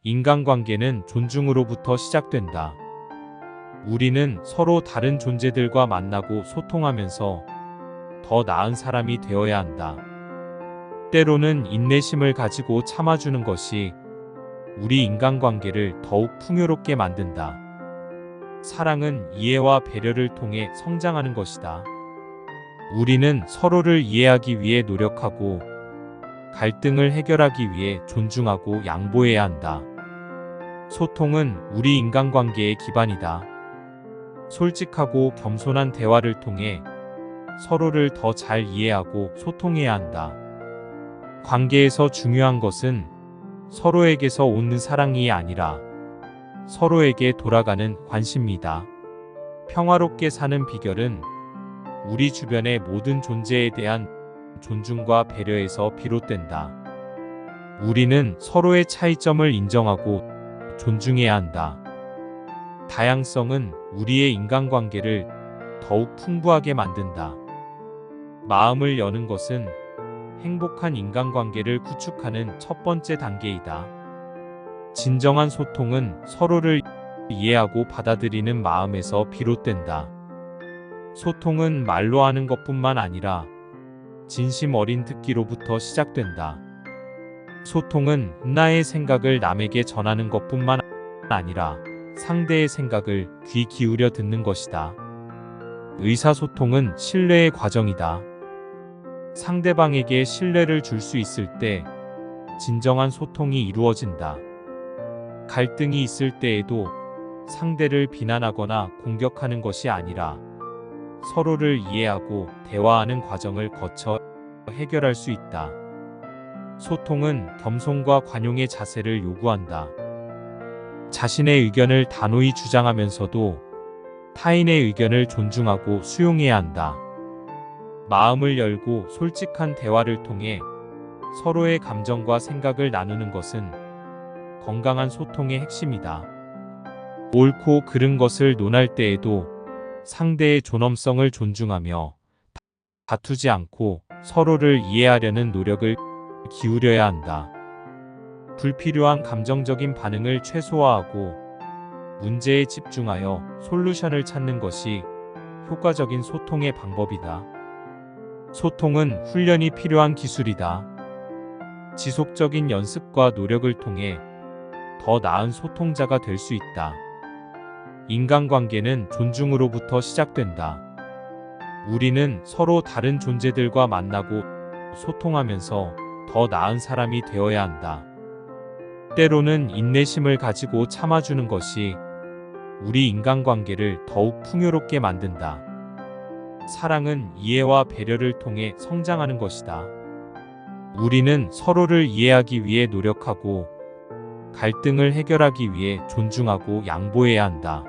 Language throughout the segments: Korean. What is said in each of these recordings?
인간관계는 존중으로부터 시작된다. 우리는 서로 다른 존재들과 만나고 소통하면서 더 나은 사람이 되어야 한다. 때로는 인내심을 가지고 참아주는 것이 우리 인간관계를 더욱 풍요롭게 만든다. 사랑은 이해와 배려를 통해 성장하는 것이다. 우리는 서로를 이해하기 위해 노력하고 갈등을 해결하기 위해 존중하고 양보해야 한다. 소통은 우리 인간관계의 기반이다. 솔직하고 겸손한 대화를 통해 서로를 더 잘 이해하고 소통해야 한다. 관계에서 중요한 것은 서로에게서 오는 사랑이 아니라 서로에게 돌아가는 관심이다. 평화롭게 사는 비결은 우리 주변의 모든 존재에 대한 존중과 배려에서 비롯된다. 우리는 서로의 차이점을 인정하고 존중해야 한다. 다양성은 우리의 인간관계를 더욱 풍부하게 만든다. 마음을 여는 것은 행복한 인간관계를 구축하는 첫 번째 단계이다. 진정한 소통은 서로를 이해하고 받아들이는 마음에서 비롯된다. 소통은 말로 하는 것뿐만 아니라 진심 어린 듣기로부터 시작된다. 소통은 나의 생각을 남에게 전하는 것뿐만 아니라 상대의 생각을 귀 기울여 듣는 것이다. 의사소통은 신뢰의 과정이다. 상대방에게 신뢰를 줄 수 있을 때 진정한 소통이 이루어진다. 갈등이 있을 때에도 상대를 비난하거나 공격하는 것이 아니라 서로를 이해하고 대화하는 과정을 거쳐 해결할 수 있다. 소통은 겸손과 관용의 자세를 요구한다. 자신의 의견을 단호히 주장하면서도 타인의 의견을 존중하고 수용해야 한다. 마음을 열고 솔직한 대화를 통해 서로의 감정과 생각을 나누는 것은 건강한 소통의 핵심이다. 옳고 그른 것을 논할 때에도 상대의 존엄성을 존중하며 다투지 않고 서로를 이해하려는 노력을 기울여야 한다. 불필요한 감정적인 반응을 최소화하고 문제에 집중하여 솔루션을 찾는 것이 효과적인 소통의 방법이다. 소통은 훈련이 필요한 기술이다. 지속적인 연습과 노력을 통해 더 나은 소통자가 될 수 있다. 인간관계는 존중으로부터 시작된다. 우리는 서로 다른 존재들과 만나고 소통하면서 더 나은 사람이 되어야 한다. 때로는 인내심을 가지고 참아주는 것이 우리 인간관계를 더욱 풍요롭게 만든다. 사랑은 이해와 배려를 통해 성장하는 것이다. 우리는 서로를 이해하기 위해 노력하고 갈등을 해결하기 위해 존중하고 양보해야 한다.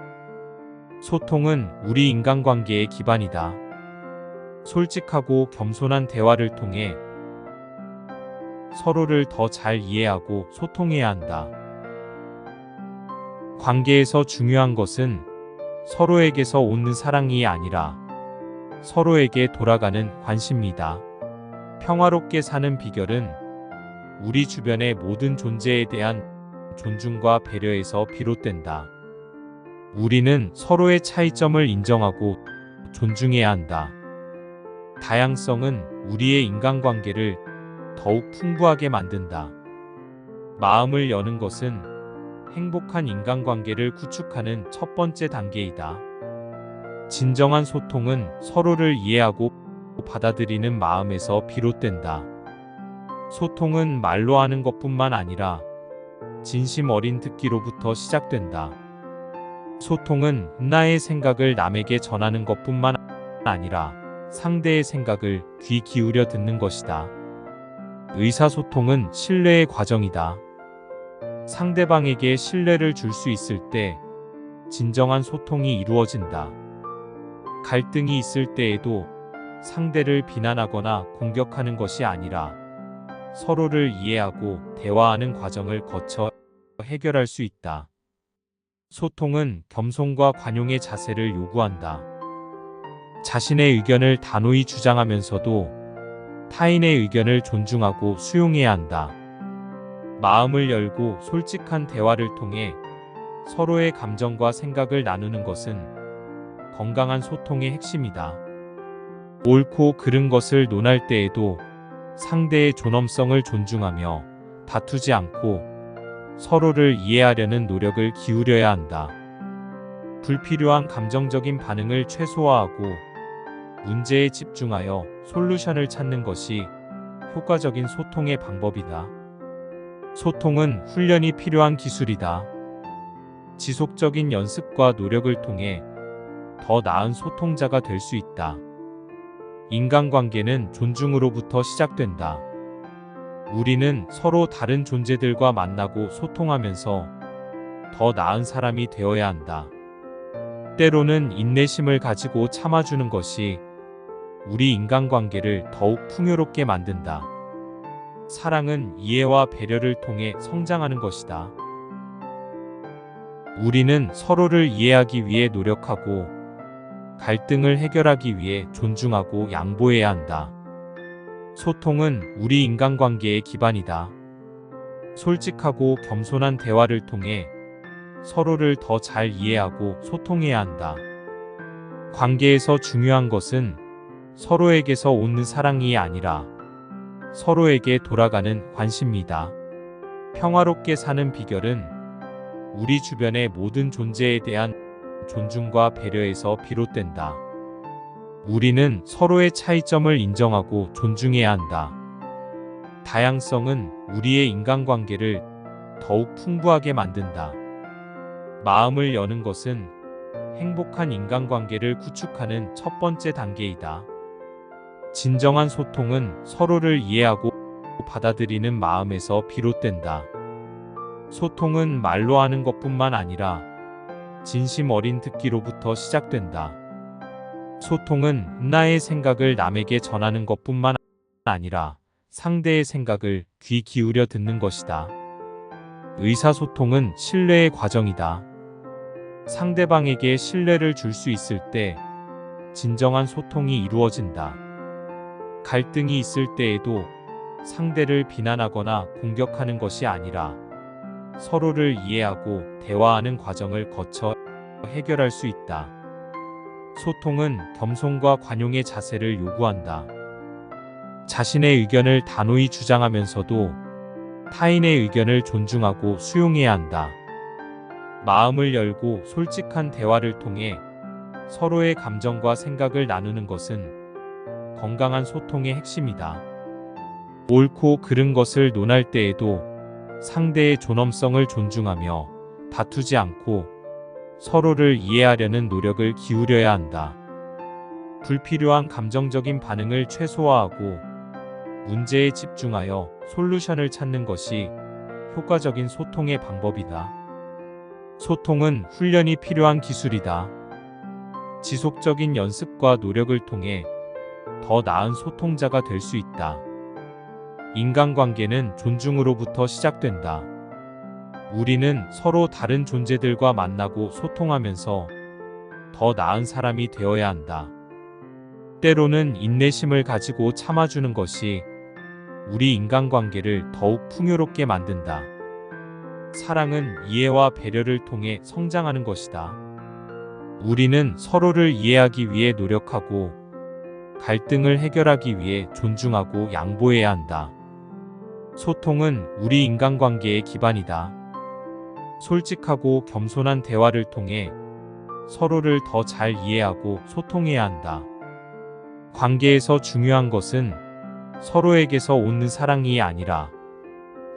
소통은 우리 인간관계의 기반이다. 솔직하고 겸손한 대화를 통해 서로를 더 잘 이해하고 소통해야 한다. 관계에서 중요한 것은 서로에게서 오는 사랑이 아니라 서로에게 돌아가는 관심이다. 평화롭게 사는 비결은 우리 주변의 모든 존재에 대한 존중과 배려에서 비롯된다. 우리는 서로의 차이점을 인정하고 존중해야 한다. 다양성은 우리의 인간관계를 더욱 풍부하게 만든다. 마음을 여는 것은 행복한 인간관계를 구축하는 첫 번째 단계이다. 진정한 소통은 서로를 이해하고 받아들이는 마음에서 비롯된다. 소통은 말로 하는 것뿐만 아니라 진심 어린 듣기로부터 시작된다. 소통은 나의 생각을 남에게 전하는 것뿐만 아니라 상대의 생각을 귀 기울여 듣는 것이다. 의사소통은 신뢰의 과정이다. 상대방에게 신뢰를 줄 수 있을 때 진정한 소통이 이루어진다. 갈등이 있을 때에도 상대를 비난하거나 공격하는 것이 아니라 서로를 이해하고 대화하는 과정을 거쳐 해결할 수 있다. 소통은 겸손과 관용의 자세를 요구한다. 자신의 의견을 단호히 주장하면서도 타인의 의견을 존중하고 수용해야 한다. 마음을 열고 솔직한 대화를 통해 서로의 감정과 생각을 나누는 것은 건강한 소통의 핵심이다. 옳고 그른 것을 논할 때에도 상대의 존엄성을 존중하며 다투지 않고 서로를 이해하려는 노력을 기울여야 한다. 불필요한 감정적인 반응을 최소화하고 문제에 집중하여 솔루션을 찾는 것이 효과적인 소통의 방법이다. 소통은 훈련이 필요한 기술이다. 지속적인 연습과 노력을 통해 더 나은 소통자가 될 수 있다. 인간관계는 존중으로부터 시작된다. 우리는 서로 다른 존재들과 만나고 소통하면서 더 나은 사람이 되어야 한다. 때로는 인내심을 가지고 참아주는 것이 우리 인간관계를 더욱 풍요롭게 만든다. 사랑은 이해와 배려를 통해 성장하는 것이다. 우리는 서로를 이해하기 위해 노력하고 갈등을 해결하기 위해 존중하고 양보해야 한다. 소통은 우리 인간관계의 기반이다. 솔직하고 겸손한 대화를 통해 서로를 더 잘 이해하고 소통해야 한다. 관계에서 중요한 것은 서로에게서 오는 사랑이 아니라 서로에게 돌아가는 관심이다. 평화롭게 사는 비결은 우리 주변의 모든 존재에 대한 존중과 배려에서 비롯된다. 우리는 서로의 차이점을 인정하고 존중해야 한다. 다양성은 우리의 인간관계를 더욱 풍부하게 만든다. 마음을 여는 것은 행복한 인간관계를 구축하는 첫 번째 단계이다. 진정한 소통은 서로를 이해하고 받아들이는 마음에서 비롯된다. 소통은 말로 하는 것뿐만 아니라 진심 어린 듣기로부터 시작된다. 소통은 나의 생각을 남에게 전하는 것뿐만 아니라 상대의 생각을 귀 기울여 듣는 것이다. 의사소통은 신뢰의 과정이다. 상대방에게 신뢰를 줄 수 있을 때 진정한 소통이 이루어진다. 갈등이 있을 때에도 상대를 비난하거나 공격하는 것이 아니라 서로를 이해하고 대화하는 과정을 거쳐 해결할 수 있다. 소통은 겸손과 관용의 자세를 요구한다. 자신의 의견을 단호히 주장하면서도 타인의 의견을 존중하고 수용해야 한다. 마음을 열고 솔직한 대화를 통해 서로의 감정과 생각을 나누는 것은 건강한 소통의 핵심이다. 옳고 그른 것을 논할 때에도 상대의 존엄성을 존중하며 다투지 않고 서로를 이해하려는 노력을 기울여야 한다. 불필요한 감정적인 반응을 최소화하고 문제에 집중하여 솔루션을 찾는 것이 효과적인 소통의 방법이다. 소통은 훈련이 필요한 기술이다. 지속적인 연습과 노력을 통해 더 나은 소통자가 될 수 있다. 인간관계는 존중으로부터 시작된다. 우리는 서로 다른 존재들과 만나고 소통하면서 더 나은 사람이 되어야 한다. 때로는 인내심을 가지고 참아주는 것이 우리 인간관계를 더욱 풍요롭게 만든다. 사랑은 이해와 배려를 통해 성장하는 것이다. 우리는 서로를 이해하기 위해 노력하고 갈등을 해결하기 위해 존중하고 양보해야 한다. 소통은 우리 인간관계의 기반이다. 솔직하고 겸손한 대화를 통해 서로를 더 잘 이해하고 소통해야 한다. 관계에서 중요한 것은 서로에게서 오는 사랑이 아니라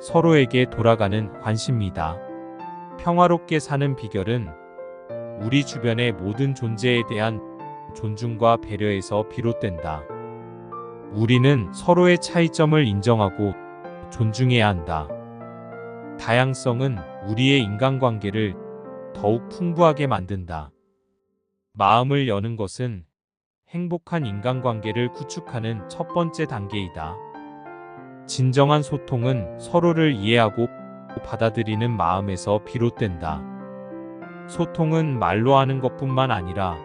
서로에게 돌아가는 관심이다. 평화롭게 사는 비결은 우리 주변의 모든 존재에 대한 존중과 배려에서 비롯된다. 우리는 서로의 차이점을 인정하고 존중해야 한다. 다양성은 우리의 인간관계를 더욱 풍부하게 만든다. 마음을 여는 것은 행복한 인간관계를 구축하는 첫 번째 단계이다. 진정한 소통은 서로를 이해하고 받아들이는 마음에서 비롯된다. 소통은 말로 하는 것뿐만 아니라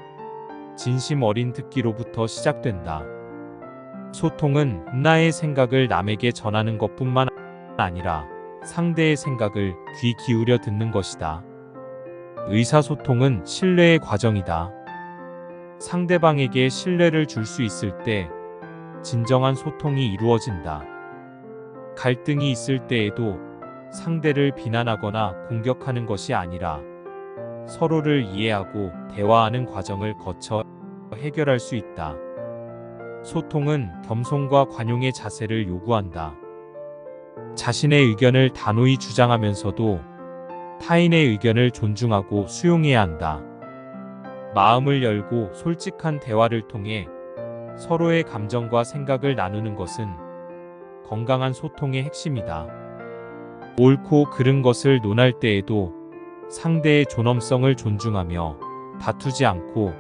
진심 어린 듣기로부터 시작된다. 소통은 나의 생각을 남에게 전하는 것뿐만 아니라 상대의 생각을 귀 기울여 듣는 것이다. 의사소통은 신뢰의 과정이다. 상대방에게 신뢰를 줄 수 있을 때 진정한 소통이 이루어진다. 갈등이 있을 때에도 상대를 비난하거나 공격하는 것이 아니라 서로를 이해하고 대화하는 과정을 거쳐 해결할 수 있다. 소통은 겸손과 관용의 자세를 요구한다. 자신의 의견을 단호히 주장하면서도 타인의 의견을 존중하고 수용해야 한다. 마음을 열고 솔직한 대화를 통해 서로의 감정과 생각을 나누는 것은 건강한 소통의 핵심이다. 옳고 그른 것을 논할 때에도 상대의 존엄성을 존중하며 다투지 않고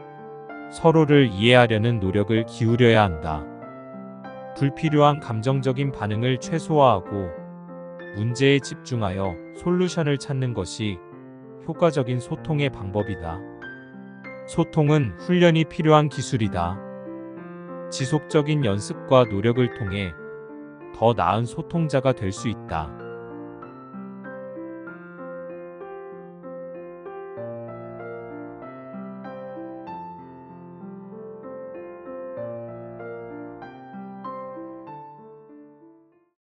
서로를 이해하려는 노력을 기울여야 한다. 불필요한 감정적인 반응을 최소화하고 문제에 집중하여 솔루션을 찾는 것이 효과적인 소통의 방법이다. 소통은 훈련이 필요한 기술이다. 지속적인 연습과 노력을 통해 더 나은 소통자가 될 수 있다.